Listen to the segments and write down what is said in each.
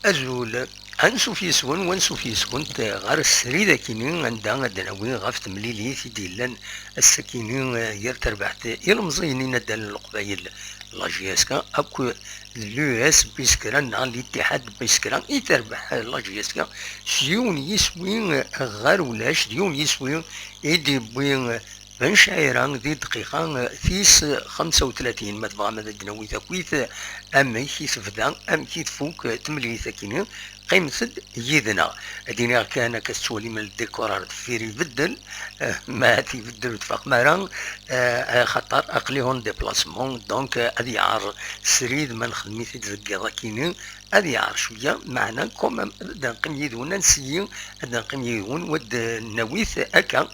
أزول أنسو يسون وانسو يسون غار السريدة كينين عندها دناوين غاف تمليلي في ديلان السكينين ير تربحت يلمزينين دان القبايل لاجياسكا أكو اليو اس بيسكران الاتحاد بيسكران يتربح لاجياسكا سيون يسوين غار ولاش ديون يسوين يدي بوين بن شايران ذي دقيقة فيس 35 ما تبغى ماذا دناوي تكويت أما كيس فدا أم كيت فوق تملي ثكينين قيمة يدنا دينا كان كسولي من الديكورات فيري بدل ما تيبدل وتفاق مران خطر أقليهم ديبلاسمون دونك أدي عار سريد من خدمتي تزكي كينين أدي عار شوية معنا كوم نقيم يدون نسيين نقيم يدون ود نويث أكا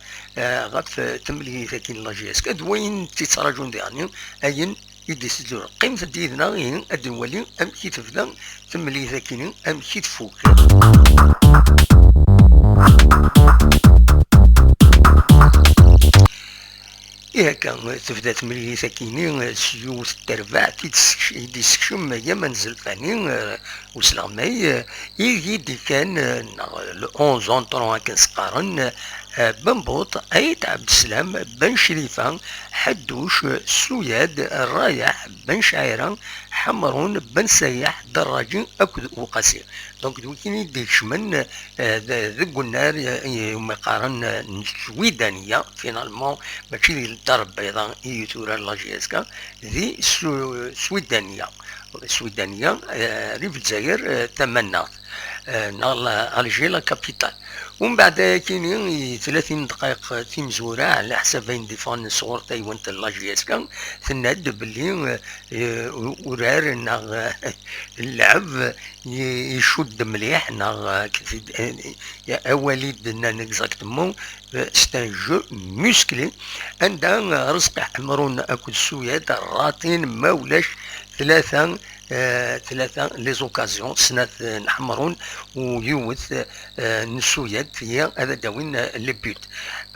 غف تملي ثكين لاجيسك دوين تتراجون ديانين أين يدي سجور قيمة ديدنا غين الدولي أم كي تفدا تملي ذاكين أم كي تفوق إيه كان تفدا تملي ذاكين سيوث التربع يدي سكشم يا منزل ثاني وسلامي يدي كان 11 طرون كنس قارن بنبوط أيت عبد السلام بن شريفان حدوش سوياد الرايح بن شايران حمرون بن سياح دراجين أكد وقاسي دونك دوكين يديك شمن ذق النار يوم قارن سويدانية فينالمون ماشي ذي الدار البيضاء يتورا لاجيسكا ذي سويدانية ريف الجزائر تمنى نال الجي لا كابيتال ومن بعد كاينين 30 دقائق تيمزورة على حساب ديفون صغور تايوان لاجيسكا تناد باللي ورار ناغ اللعب يشد مليح ناغ وليد اكزاكتومون سي ان جو مسكلي عندها رزق حمرون اكل السويد الراتين ما ولاش ثلاثة لي زوكازيون سنة نحمرون ويوث نسويد هي هذا داوين لي بيوت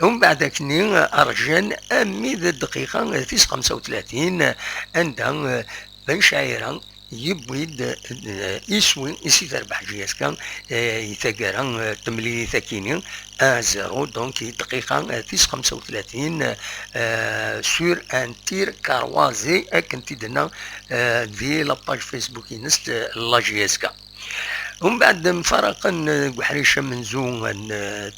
ومن بعد كني ارجان امي الدقيقة فيس 35 عندها بن شايران يبويد يسوي يسي تربح جياسكا يتقارن تملي ثكينين 0 دونك دقيقة فيس 35 سور ان تير كاروازي اكنتي دنا في لاباج فيسبوك ينست لاجياسكا ومن بعد مفارقا بحريشة منزون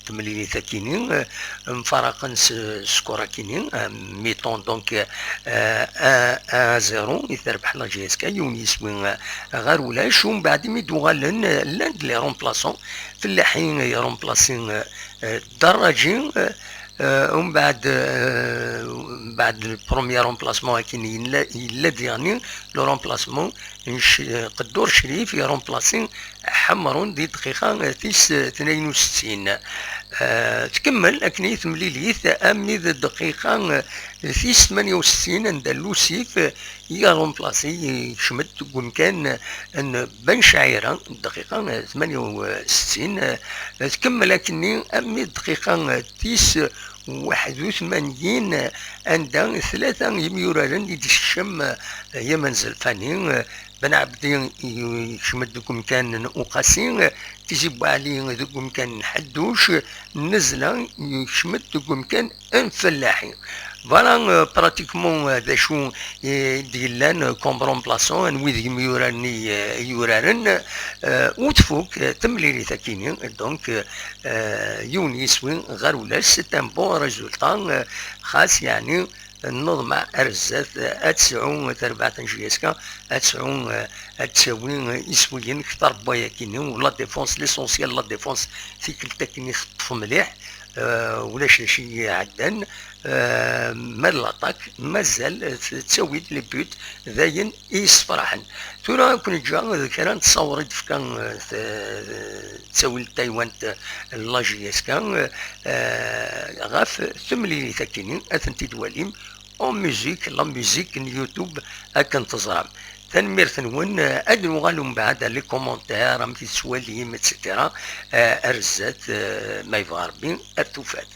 تمليلي ثكينين مفارقا سكورا كينين ميتون دونك 0 يتربح لاجيسكا يونيس وين غير ولاش ومن بعد ميدوغالن لاند لي رومبلاسون في اللحين يرومبلاسين دراجين ومن بعد البروميير رومبلاسمون كاين يلا ديرني لو رومبلاسمون قدور شريف يرومبلاسي حمرون دي دقيقة فيس 62 تكمل أكني تمليليث أمي ذي الدقيقة فيس 68 عند لوسيف يرومبلاسي شمت تقول كان أن بن شاعرة الدقيقة 68 تكمل أكني أمي الدقيقة فيس 81 عندها 3 يميوران يدي الشم يا منزل فاني بن عبدي يشمد دوكم كان وقاسين تجيب عليه دوكم كان حدوش نزله يشمد دوكم كان انفلاحي فوالا براتيكمون هذا شو ديلان كوم رومبلاسون ويد يميوراني يورارن وتفوق تمليلي ثاكيني دونك يونيس وين غير ولاش سي ان بون ريزولطا خاص يعني النظم أرزات أتسعون 14 جيسكا أتسعون أتساوي يسويين كتر باياكيني ولا ديفونس ليسونسيال لا ديفونس في كل تكني خطف مليح ولاش شي عدان ما لاطاك مازال تساوي لي بيوت ذاين يصفرحن تورا كون جا ذكرا تصور كان تساوي تايوان لاجيسكا غاف ثملي ثكينين اثنتي دواليم او ميوزيك لا ميوزيك يوتيوب اكن تزرع تنمير ثنون ادنو غالو من بعد لي كومونتير ام في سواليم اتسيتيرا ارزات ما يبغى ربي التوفات